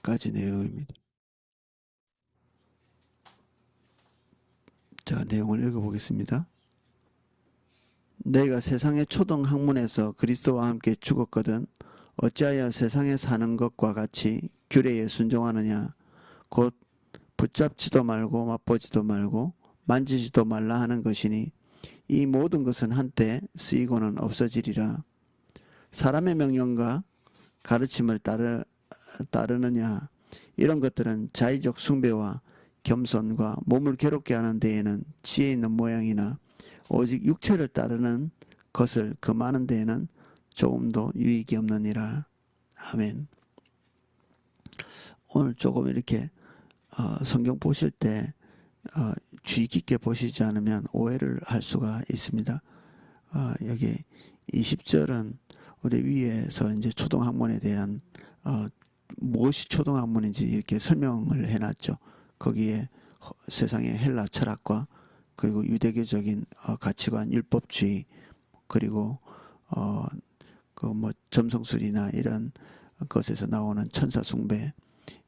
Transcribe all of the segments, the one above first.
가지 내용입니다. 자, 내용을 읽어보겠습니다. 너희가 세상의 초등 학문에서 그리스도와 함께 죽었거든 어찌하여 세상에 사는 것과 같이 규례에 순종하느냐. 곧 붙잡지도 말고 맛보지도 말고 만지지도 말라 하는 것이니 이 모든 것은 한때 쓰이고는 없어지리라. 사람의 명령과 가르침을 따르느냐. 이런 것들은 자의적 숭배와 겸손과 몸을 괴롭게 하는 데에는 지혜 있는 모양이나 오직 육체를 따르는 것을 금하는 데에는 조금도 유익이 없느니라. 아멘. 오늘 조금 이렇게 성경 보실 때 주의 깊게 보시지 않으면 오해를 할 수가 있습니다. 여기 20절은 우리 위에서 이제 초등학문에 대한 무엇이 초등학문인지 이렇게 설명을 해놨죠. 거기에 세상의 헬라 철학과 그리고 유대교적인 가치관, 율법주의, 그리고 그 뭐 점성술이나 이런 것에서 나오는 천사 숭배,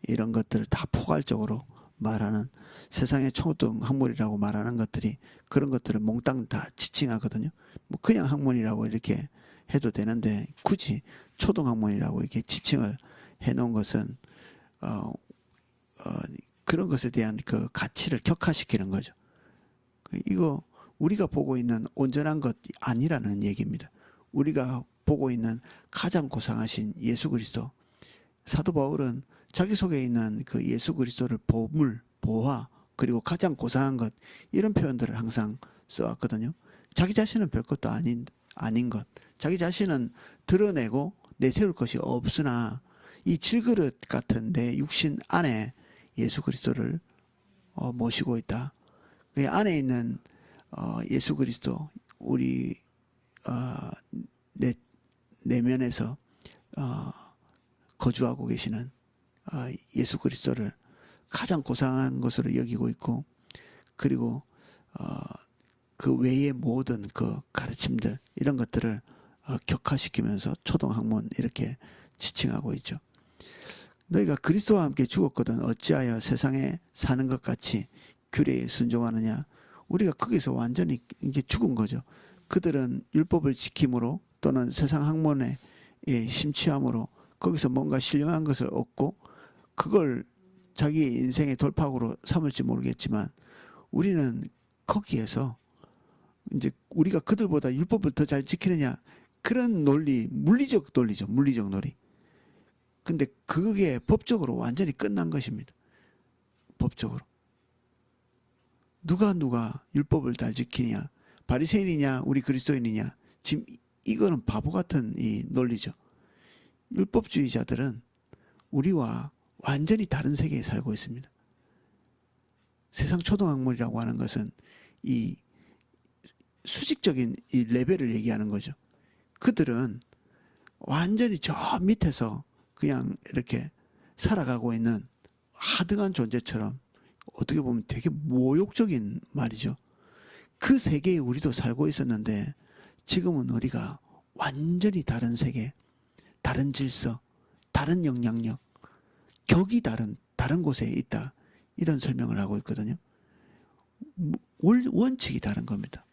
이런 것들을 다 포괄적으로 말하는 세상의 초등학문이라고 말하는 것들이 그런 것들을 몽땅 다 지칭하거든요. 뭐 그냥 학문이라고 이렇게 해도 되는데 굳이 초등학문이라고 이렇게 지칭을 해놓은 것은 그런 것에 대한 그 가치를 격화시키는 거죠. 이거 우리가 보고 있는 온전한 것이 아니라는 얘기입니다. 우리가 보고 있는 가장 고상하신 예수 그리스도, 사도 바울은 자기 속에 있는 그 예수 그리스도를 보물, 보화, 그리고 가장 고상한 것, 이런 표현들을 항상 써왔거든요. 자기 자신은 별것도 아닌 것, 자기 자신은 드러내고 내세울 것이 없으나 이 질그릇 같은 내 육신 안에 예수 그리스도를 모시고 있다. 그 안에 있는 예수 그리스도, 우리 내면에서 거주하고 계시는 예수 그리스도를 가장 고상한 것으로 여기고 있고, 그리고 그 외의 모든 그 가르침들, 이런 것들을 격화시키면서 초등학문 이렇게 지칭하고 있죠. 너희가 그리스도와 함께 죽었거든 어찌하여 세상에 사는 것 같이 규례에 순종하느냐. 우리가 거기서 완전히 이게 죽은 거죠. 그들은 율법을 지킴으로 또는 세상 학문에 심취함으로 거기서 뭔가 신령한 것을 얻고 그걸 자기 인생의 돌파구로 삼을지 모르겠지만, 우리는 거기에서 이제 우리가 그들보다 율법을 더 잘 지키느냐, 그런 논리, 물리적 논리죠. 물리적 논리. 근데 그게 법적으로 완전히 끝난 것입니다. 법적으로. 누가 율법을 잘 지키냐, 바리새인이냐 우리 그리스도인이냐, 지금 이거는 바보 같은 이 논리죠. 율법주의자들은 우리와 완전히 다른 세계에 살고 있습니다. 세상 초등학문이라고 하는 것은 이 수직적인 이 레벨을 얘기하는 거죠. 그들은 완전히 저 밑에서 그냥 이렇게 살아가고 있는 하등한 존재처럼, 어떻게 보면 되게 모욕적인 말이죠. 그 세계에 우리도 살고 있었는데 지금은 우리가 완전히 다른 세계, 다른 질서, 다른 영향력, 격이 다른 곳에 있다, 이런 설명을 하고 있거든요. 원칙이 다른 겁니다.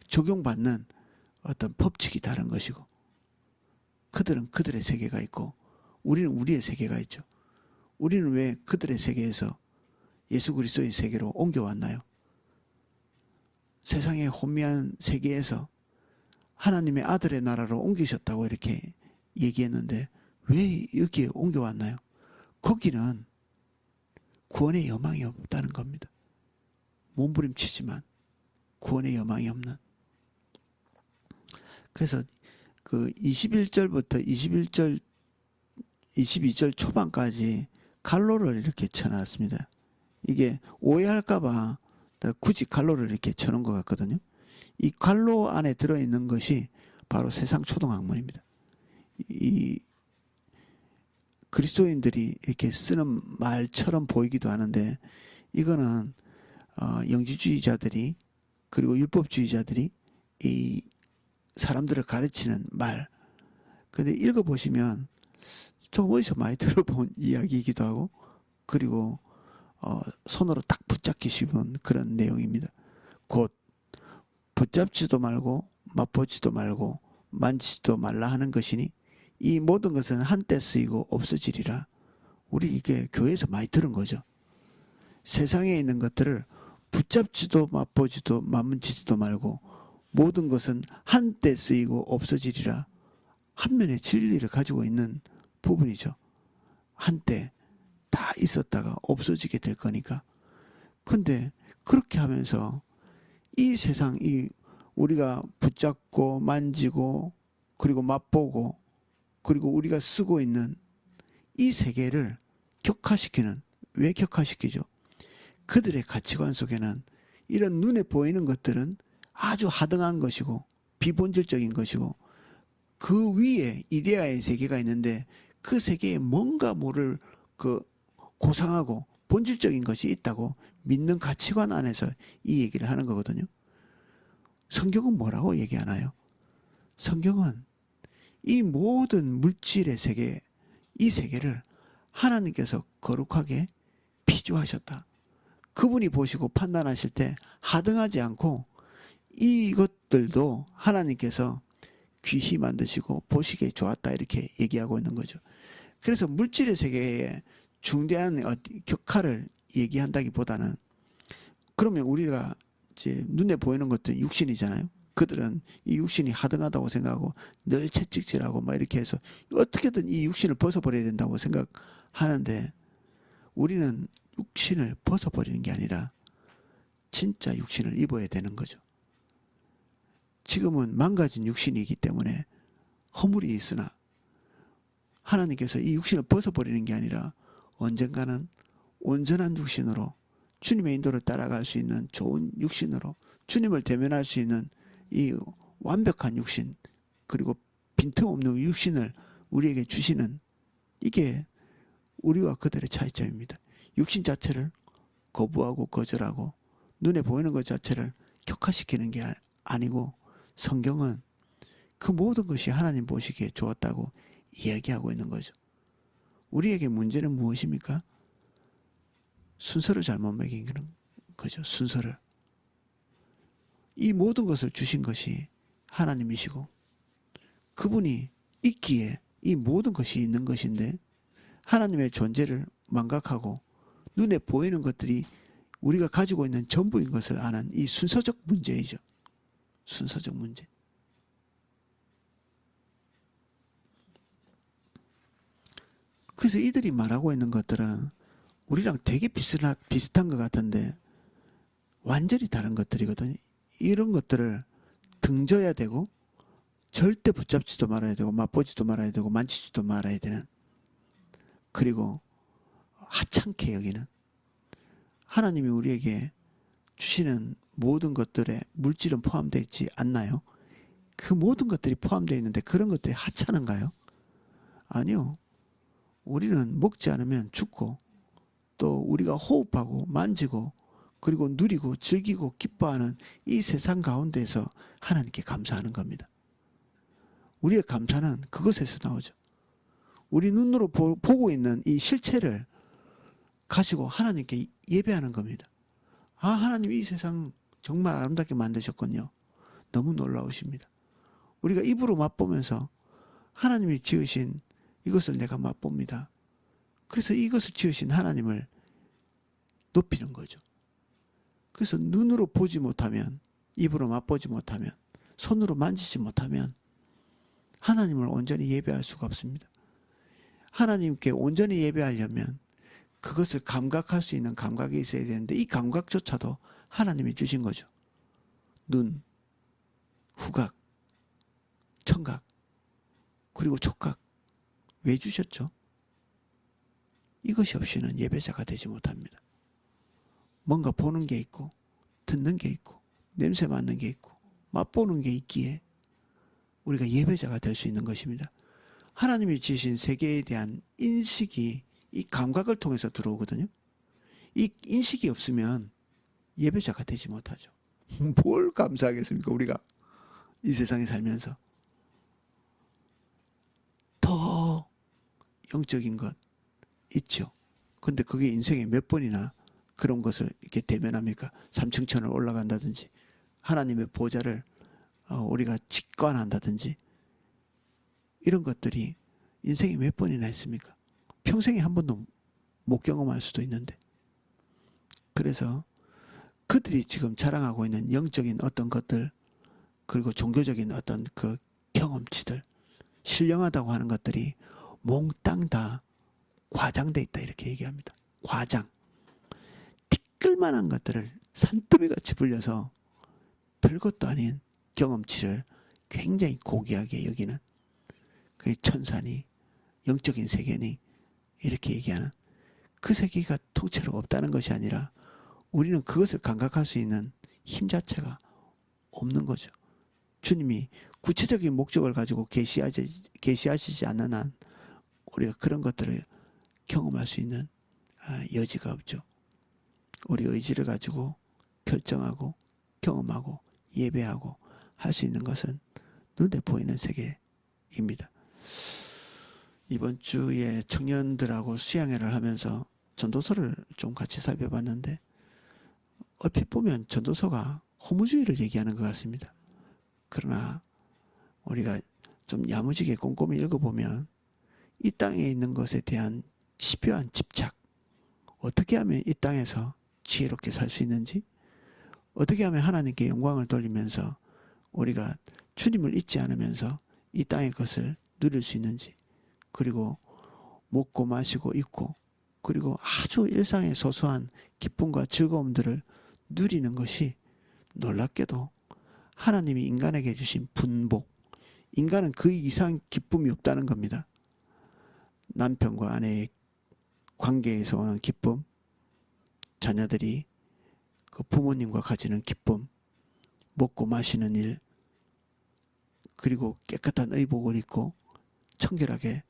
적용받는 어떤 법칙이 다른 것이고, 그들은 그들의 세계가 있고 우리는 우리의 세계가 있죠. 우리는 왜 그들의 세계에서 예수 그리스도의 세계로 옮겨왔나요? 세상의 혼미한 세계에서 하나님의 아들의 나라로 옮기셨다고 이렇게 얘기했는데 왜 여기에 옮겨왔나요? 거기는 구원의 여망이 없다는 겁니다. 몸부림치지만 구원의 여망이 없는. 그래서 그 21절부터 22절 초반까지 갈로를 이렇게 쳐놨습니다. 이게 오해할까봐 굳이 갈로를 이렇게 쳐놓은 것 같거든요. 이 갈로 안에 들어있는 것이 바로 세상 초등학문입니다. 이 그리스도인들이 이렇게 쓰는 말처럼 보이기도 하는데, 이거는 영지주의자들이 그리고 율법주의자들이 이 사람들을 가르치는 말. 근데 읽어보시면 좀 어디서 많이 들어본 이야기이기도 하고, 그리고 손으로 딱 붙잡기 쉬운 그런 내용입니다. 곧 붙잡지도 말고 맛보지도 말고 만지지도 말라 하는 것이니 이 모든 것은 한때 쓰이고 없어지리라. 우리 이게 교회에서 많이 들은 거죠. 세상에 있는 것들을 붙잡지도 맛보지도 만지지도 말고 모든 것은 한때 쓰이고 없어지리라. 한면의 진리를 가지고 있는 부분이죠. 한때 다 있었다가 없어지게 될 거니까. 근데 그렇게 하면서 이 세상, 이 우리가 붙잡고 만지고 그리고 맛보고 그리고 우리가 쓰고 있는 이 세계를 격화시키는, 왜 격화시키죠? 그들의 가치관 속에는 이런 눈에 보이는 것들은 아주 하등한 것이고 비본질적인 것이고 그 위에 이데아의 세계가 있는데 그 세계에 뭔가 모를 그 고상하고 본질적인 것이 있다고 믿는 가치관 안에서 이 얘기를 하는 거거든요. 성경은 뭐라고 얘기하나요? 성경은 이 모든 물질의 세계, 이 세계를 하나님께서 거룩하게 피조하셨다. 그분이 보시고 판단하실 때 하등하지 않고 이것들도 하나님께서 귀히 만드시고 보시기에 좋았다 이렇게 얘기하고 있는 거죠. 그래서 물질의 세계에 중대한 격화를 얘기한다기보다는 그러면 우리가 이제 눈에 보이는 것도 육신이잖아요. 그들은 이 육신이 하등하다고 생각하고 늘 채찍질하고 막 이렇게 해서 어떻게든 이 육신을 벗어버려야 된다고 생각하는데 우리는 육신을 벗어버리는 게 아니라 진짜 육신을 입어야 되는 거죠. 지금은 망가진 육신이기 때문에 허물이 있으나 하나님께서 이 육신을 벗어버리는 게 아니라 언젠가는 온전한 육신으로 주님의 인도를 따라갈 수 있는 좋은 육신으로 주님을 대면할 수 있는 이 완벽한 육신 그리고 빈틈없는 육신을 우리에게 주시는 이게 우리와 그들의 차이점입니다. 육신 자체를 거부하고 거절하고 눈에 보이는 것 자체를 격화시키는 게 아니고 성경은 그 모든 것이 하나님 보시기에 좋았다고 이야기하고 있는 거죠. 우리에게 문제는 무엇입니까? 순서를 잘못 매기는 거죠. 순서를. 이 모든 것을 주신 것이 하나님이시고 그분이 있기에 이 모든 것이 있는 것인데 하나님의 존재를 망각하고 눈에 보이는 것들이 우리가 가지고 있는 전부인 것을 아는 이 순서적 문제이죠. 순서적 문제. 그래서 이들이 말하고 있는 것들은 우리랑 되게 비슷한 것 같은데 완전히 다른 것들이거든요. 이런 것들을 등져야 되고 절대 붙잡지도 말아야 되고 맛보지도 말아야 되고 만지지도 말아야 되는 그리고 하찮게 여기는 하나님이 우리에게 주시는 모든 것들에 물질은 포함되어 있지 않나요? 그 모든 것들이 포함되어 있는데 그런 것들이 하찮은가요? 아니요. 우리는 먹지 않으면 죽고 또 우리가 호흡하고 만지고 그리고 누리고 즐기고 기뻐하는 이 세상 가운데서 하나님께 감사하는 겁니다. 우리의 감사는 그것에서 나오죠. 우리 눈으로 보고 있는 이 실체를 가지고 하나님께 예배하는 겁니다. 아, 하나님 이 세상 정말 아름답게 만드셨군요. 너무 놀라우십니다. 우리가 입으로 맛보면서 하나님이 지으신 이것을 내가 맛봅니다. 그래서 이것을 지으신 하나님을 높이는 거죠. 그래서 눈으로 보지 못하면, 입으로 맛보지 못하면, 손으로 만지지 못하면 하나님을 온전히 예배할 수가 없습니다. 하나님께 온전히 예배하려면 그것을 감각할 수 있는 감각이 있어야 되는데 이 감각조차도 하나님이 주신 거죠. 눈, 후각, 청각, 그리고 촉각. 왜 주셨죠? 이것이 없이는 예배자가 되지 못합니다. 뭔가 보는 게 있고 듣는 게 있고 냄새 맡는 게 있고 맛보는 게 있기에 우리가 예배자가 될 수 있는 것입니다. 하나님이 지으신 세계에 대한 인식이 이 감각을 통해서 들어오거든요. 이 인식이 없으면 예배자가 되지 못하죠. 뭘 감사하겠습니까? 우리가 이 세상에 살면서 더 영적인 것 있죠. 근데 그게 인생에 몇 번이나 그런 것을 이렇게 대면합니까? 삼층천을 올라간다든지 하나님의 보좌를 우리가 직관한다든지 이런 것들이 인생에 몇 번이나 있습니까? 평생에 한 번도 못 경험할 수도 있는데. 그래서 그들이 지금 자랑하고 있는 영적인 어떤 것들, 그리고 종교적인 어떤 그 경험치들, 신령하다고 하는 것들이 몽땅 다 과장돼 있다 이렇게 얘기합니다. 과장. 티끌만한 것들을 산더미같이 불려서 별것도 아닌 경험치를 굉장히 고귀하게 여기는 그 천사니 영적인 세계니 이렇게 얘기하는 그 세계가 통째로 없다는 것이 아니라 우리는 그것을 감각할 수 있는 힘 자체가 없는 거죠. 주님이 구체적인 목적을 가지고 계시하시지 않는 한 우리가 그런 것들을 경험할 수 있는 여지가 없죠. 우리 의지를 가지고 결정하고 경험하고 예배하고 할 수 있는 것은 눈에 보이는 세계입니다. 이번 주에 청년들하고 수양회를 하면서 전도서를 좀 같이 살펴봤는데 얼핏 보면 전도서가 허무주의를 얘기하는 것 같습니다. 그러나 우리가 좀 야무지게 꼼꼼히 읽어보면 이 땅에 있는 것에 대한 집요한 집착, 어떻게 하면 이 땅에서 지혜롭게 살 수 있는지, 어떻게 하면 하나님께 영광을 돌리면서 우리가 주님을 잊지 않으면서 이 땅의 것을 누릴 수 있는지, 그리고 먹고 마시고 입고 그리고 아주 일상의 소소한 기쁨과 즐거움들을 누리는 것이 놀랍게도 하나님이 인간에게 주신 분복, 인간은 그 이상 기쁨이 없다는 겁니다. 남편과 아내의 관계에서 오는 기쁨, 자녀들이 그 부모님과 가지는 기쁨, 먹고 마시는 일, 그리고 깨끗한 의복을 입고 청결하게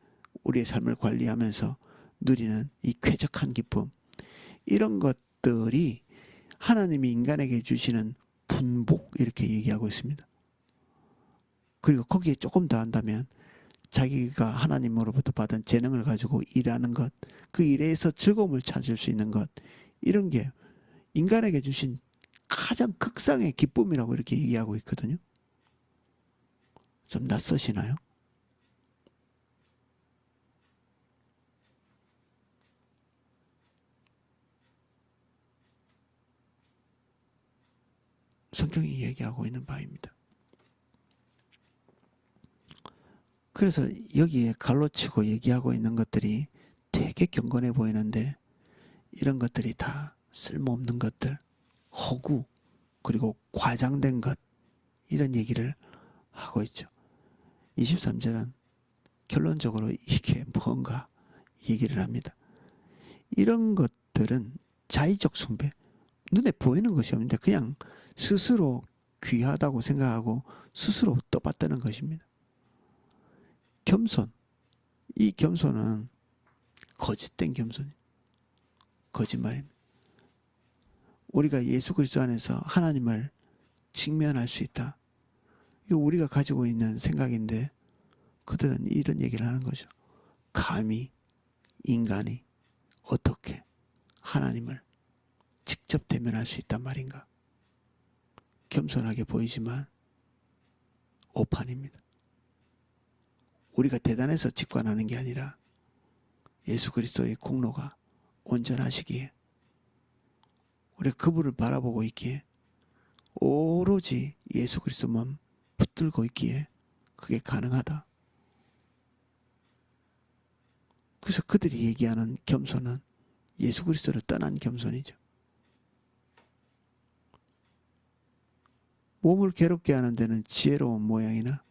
우리의 삶을 관리하면서 누리는 이 쾌적한 기쁨, 이런 것들이 하나님이 인간에게 주시는 분복 이렇게 얘기하고 있습니다. 그리고 거기에 조금 더 한다면 자기가 하나님으로부터 받은 재능을 가지고 일하는 것, 그 일에서 즐거움을 찾을 수 있는 것, 이런 게 인간에게 주신 가장 극상의 기쁨이라고 이렇게 얘기하고 있거든요. 좀 낯서시나요? 성경이 얘기하고 있는 바입니다. 그래서 여기에 갈로치고 얘기하고 있는 것들이 되게 경건해 보이는데 이런 것들이 다 쓸모없는 것들, 허구, 그리고 과장된 것, 이런 얘기를 하고 있죠. 23절은 결론적으로 이게 뭔가 얘기를 합니다. 이런 것들은 자의적 숭배, 눈에 보이는 것이 없는데 그냥 스스로 귀하다고 생각하고 스스로 떠받드는 것입니다. 겸손, 이 겸손은 거짓된 겸손이 거짓말입니다. 우리가 예수 그리스도 안에서 하나님을 직면할 수 있다. 이거 우리가 가지고 있는 생각인데 그들은 이런 얘기를 하는 거죠. 감히 인간이 어떻게 하나님을 직접 대면할 수 있단 말인가. 겸손하게 보이지만 오판입니다. 우리가 대단해서 직관하는 게 아니라 예수 그리스도의 공로가 온전하시기에 우리가 그분을 바라보고 있기에 오로지 예수 그리스도만 붙들고 있기에 그게 가능하다. 그래서 그들이 얘기하는 겸손은 예수 그리스도를 떠난 겸손이죠. 몸을 괴롭게 하는 데는 지혜로운 모양이나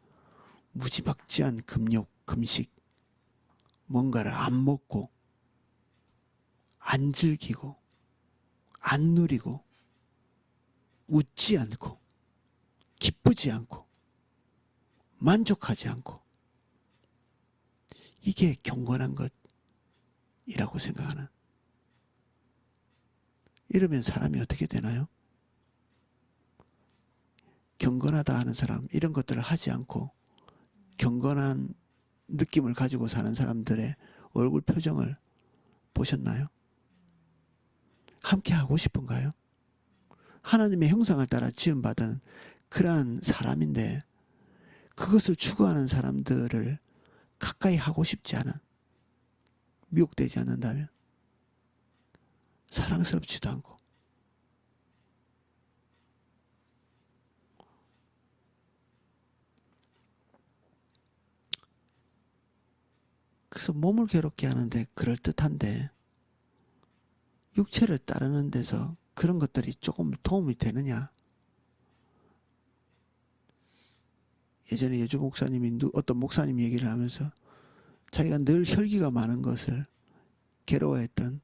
무지막지한 금욕, 금식, 뭔가를 안 먹고 안 즐기고 안 누리고 웃지 않고 기쁘지 않고 만족하지 않고 이게 경건한 것이라고 생각하는, 이러면 사람이 어떻게 되나요? 경건하다 하는 사람, 이런 것들을 하지 않고 경건한 느낌을 가지고 사는 사람들의 얼굴 표정을 보셨나요? 함께 하고 싶은가요? 하나님의 형상을 따라 지음받은 그러한 사람인데 그것을 추구하는 사람들을 가까이 하고 싶지 않은, 미혹되지 않는다면 사랑스럽지도 않고, 그래서 몸을 괴롭게 하는데 그럴듯한데 육체를 따르는 데서 그런 것들이 조금 도움이 되느냐? 예전에 예주 목사님이 어떤 목사님 얘기를 하면서 자기가 늘 혈기가 많은 것을 괴로워했던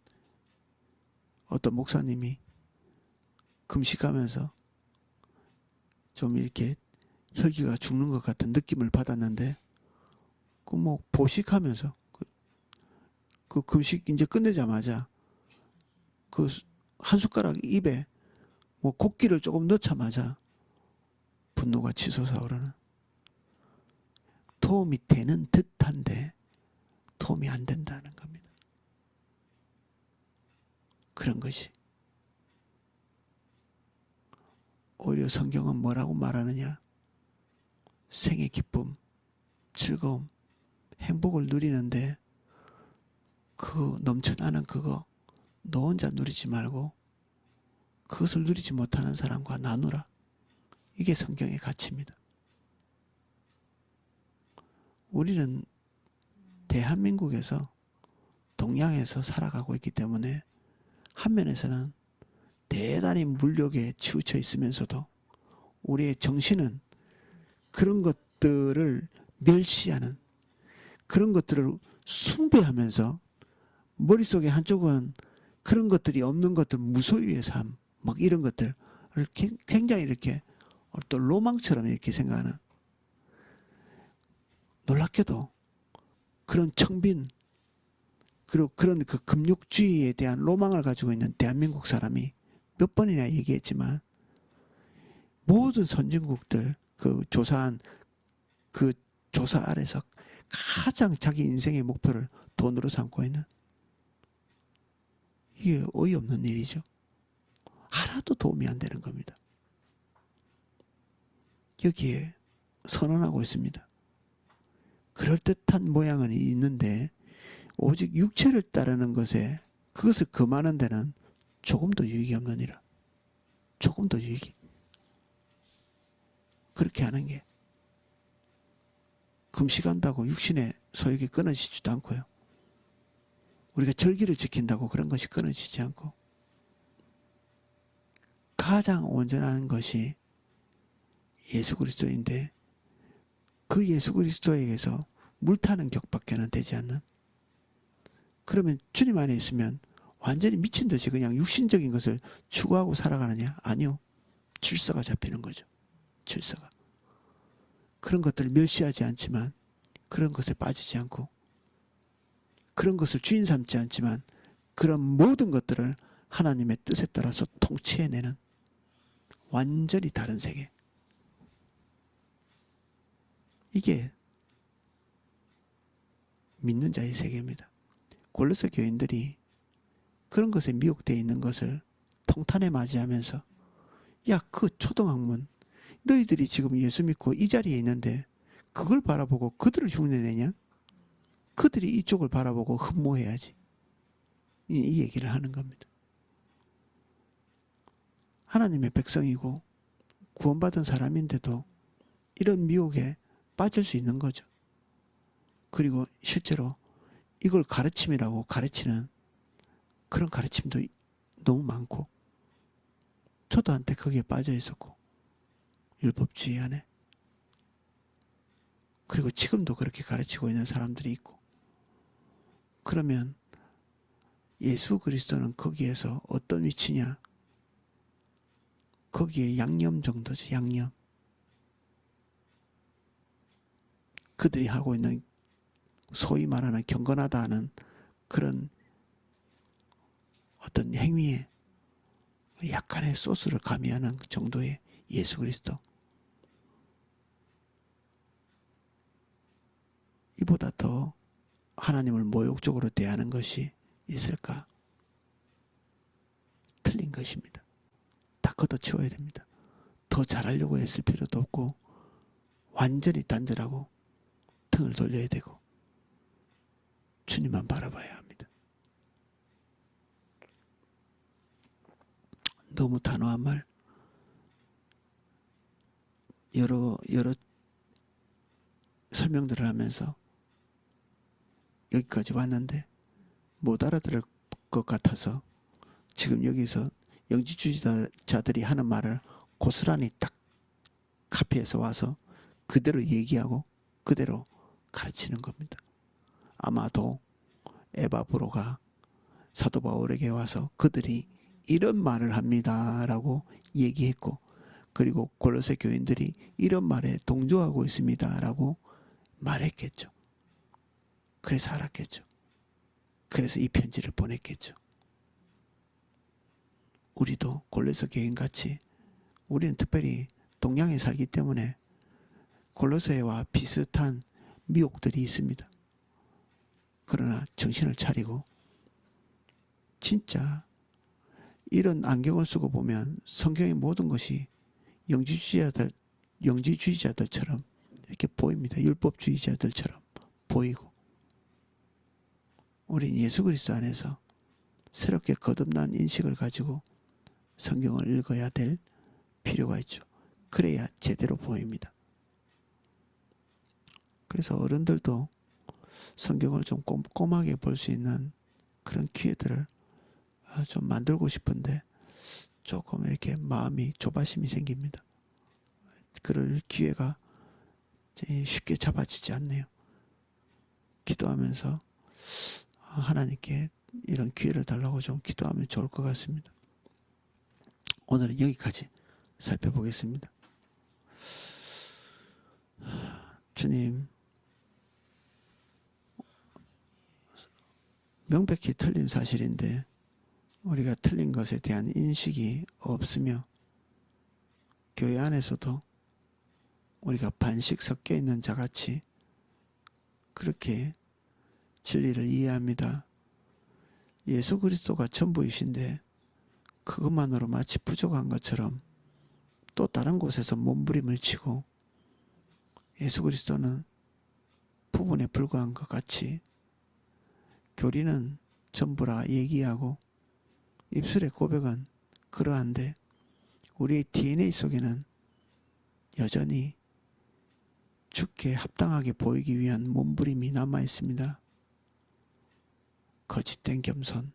어떤 목사님이 금식하면서 좀 이렇게 혈기가 죽는 것 같은 느낌을 받았는데 그 뭐 보식하면서 그 금식 이제 끝내자마자 그 한 숟가락 입에 뭐 곡기를 조금 넣자마자 분노가 치솟아오르는, 도움이 되는 듯한데 도움이 안 된다는 겁니다. 그런 것이 오히려 성경은 뭐라고 말하느냐? 생의 기쁨, 즐거움, 행복을 누리는데 그 넘쳐나는 그거 너 혼자 누리지 말고 그것을 누리지 못하는 사람과 나누라. 이게 성경의 가치입니다. 우리는 대한민국에서 동양에서 살아가고 있기 때문에 한 면에서는 대단히 물욕에 치우쳐 있으면서도 우리의 정신은 그런 것들을 멸시하는, 그런 것들을 숭배하면서 머릿속에 한쪽은 그런 것들이 없는 것들, 무소유의 삶, 막 이런 것들을 굉장히 이렇게 또 로망처럼 이렇게 생각하는, 놀랍게도 그런 청빈, 그리고 그런 그 금욕주의에 대한 로망을 가지고 있는 대한민국 사람이 몇 번이나 얘기했지만 모든 선진국들 그 조사한 그 조사 아래서 가장 자기 인생의 목표를 돈으로 삼고 있는, 이게 어이없는 일이죠. 하나도 도움이 안 되는 겁니다. 여기에 선언하고 있습니다. 그럴듯한 모양은 있는데 오직 육체를 따르는 것에, 그것을 금하는 데는 조금도 유익이 없느니라. 조금도 유익이. 그렇게 하는 게 금식한다고 육신의 소욕이 끊어지지도 않고요. 우리가 절기를 지킨다고 그런 것이 끊어지지 않고, 가장 온전한 것이 예수 그리스도인데 그 예수 그리스도에게서 물타는 격밖에는 되지 않는, 그러면 주님 안에 있으면 완전히 미친 듯이 그냥 육신적인 것을 추구하고 살아가느냐? 아니요. 질서가 잡히는 거죠. 질서가. 그런 것들을 멸시하지 않지만, 그런 것에 빠지지 않고, 그런 것을 주인 삼지 않지만 그런 모든 것들을 하나님의 뜻에 따라서 통치해내는 완전히 다른 세계. 이게 믿는 자의 세계입니다. 골로새 교인들이 그런 것에 미혹되어 있는 것을 통탄에 맞이하면서, 야, 그 초등학문, 너희들이 지금 예수 믿고 이 자리에 있는데 그걸 바라보고 그들을 흉내내냐? 그들이 이쪽을 바라보고 흠모해야지. 이 얘기를 하는 겁니다. 하나님의 백성이고 구원받은 사람인데도 이런 미혹에 빠질 수 있는 거죠. 그리고 실제로 이걸 가르침이라고 가르치는 그런 가르침도 너무 많고, 저도 한때 거기에 빠져 있었고, 율법주의 안에. 그리고 지금도 그렇게 가르치고 있는 사람들이 있고, 그러면 예수 그리스도는 거기에서 어떤 위치냐? 거기에 양념 정도죠. 양념. 그들이 하고 있는 소위 말하는 경건하다 하는 그런 어떤 행위에 약간의 소스를 가미하는 정도의 예수 그리스도. 이보다 더 하나님을 모욕적으로 대하는 것이 있을까? 틀린 것입니다. 다 걷어치워야 됩니다. 더 잘하려고 했을 필요도 없고 완전히 단절하고 등을 돌려야 되고 주님만 바라봐야 합니다. 너무 단호한 말, 여러 설명들을 하면서 여기까지 왔는데 못 알아들을 것 같아서 지금 여기서 영지주의자들이 하는 말을 고스란히 딱 카피해서 와서 그대로 얘기하고 그대로 가르치는 겁니다. 아마도 에바브로가 사도 바울에게 와서 그들이 이런 말을 합니다라고 얘기했고, 그리고 골로새 교인들이 이런 말에 동조하고 있습니다라고 말했겠죠. 그래서 알았겠죠. 그래서 이 편지를 보냈겠죠. 우리도 골로새 교인같이 우리는 특별히 동양에 살기 때문에 골로새와 비슷한 미혹들이 있습니다. 그러나 정신을 차리고 진짜 이런 안경을 쓰고 보면 성경의 모든 것이 영지주의자들처럼 이렇게 보입니다. 율법주의자들처럼 보이고, 우린 예수 그리스도 안에서 새롭게 거듭난 인식을 가지고 성경을 읽어야 될 필요가 있죠. 그래야 제대로 보입니다. 그래서 어른들도 성경을 좀 꼼꼼하게 볼 수 있는 그런 기회들을 좀 만들고 싶은데 조금 이렇게 마음이 조바심이 생깁니다. 그럴 기회가 쉽게 잡아지지 않네요. 기도하면서 하나님께 이런 기회를 달라고 좀 기도하면 좋을 것 같습니다. 오늘은 여기까지 살펴보겠습니다. 주님, 명백히 틀린 사실인데 우리가 틀린 것에 대한 인식이 없으며 교회 안에서도 우리가 반씩 섞여 있는 자같이 그렇게 진리를 이해합니다. 예수 그리스도가 전부이신데 그것만으로 마치 부족한 것처럼 또 다른 곳에서 몸부림을 치고 예수 그리스도는 부분에 불과한 것 같이 교리는 전부라 얘기하고 입술의 고백은 그러한데 우리의 DNA 속에는 여전히 주께 합당하게 보이기 위한 몸부림이 남아 있습니다. 거짓된 겸손,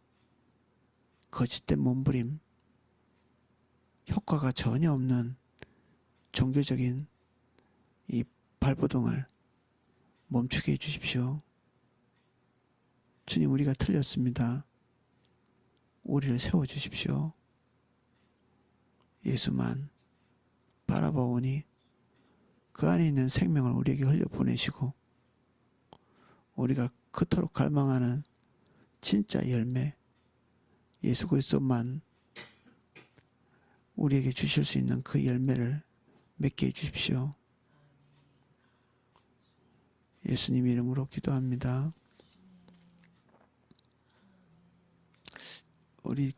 거짓된 몸부림, 효과가 전혀 없는 종교적인 이 발버둥을 멈추게 해주십시오. 주님, 우리가 틀렸습니다. 우리를 세워주십시오. 예수만 바라보오니 그 안에 있는 생명을 우리에게 흘려보내시고 우리가 그토록 갈망하는 진짜 열매, 예수 그리스도만 우리에게 주실 수 있는 그 열매를 맺게 해주십시오. 예수님 이름으로 기도합니다. 우리